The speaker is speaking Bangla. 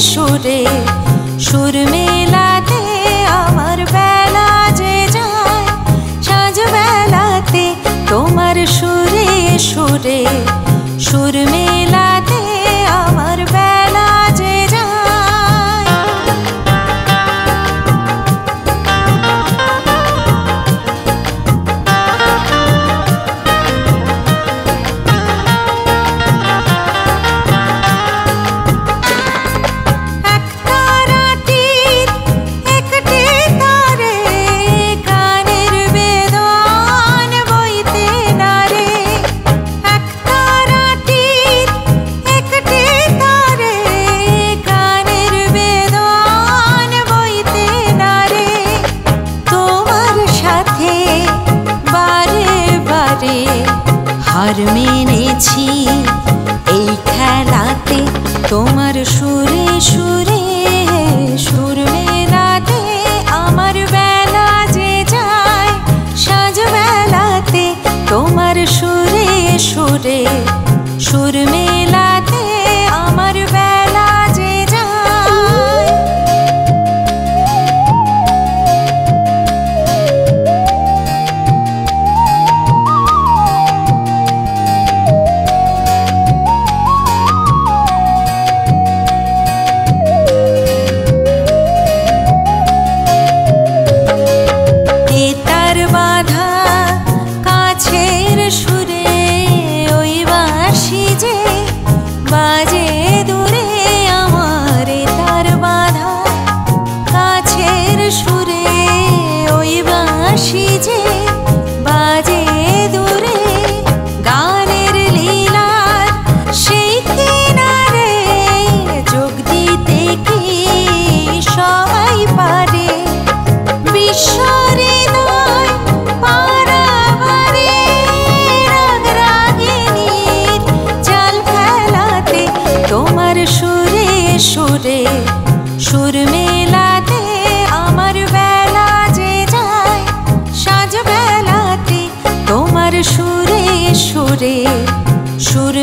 সুরে সুর মেলাতে আমার বেলা যে যায় সাঁঝ বেলাতে তোমার সুরে সুরে সুর মেলাতে আমার বেলা যে হার মেনেছি এই খেলাতে তোমার সুরে সুরে সুর মেলাতে আমার বেলা যে যায় সাঁঝ বেলাতে তোমার সুরে সুরে সুর মেলাতে আমার বেলা যে বাজে দূরে আমার তার বাধা কাছের সুরে ওই বাঁশি যে বাজে দূরে গানের লীলার সেই কিনারে যোগ দিতে কি সবাই পারে বিশ্বহৃদয় তোমার সুরে সুরে সুর মেলাতে আমার বেলা যে যায় সাঁঝ বেলাতে তোমার সুরে সুরে সুর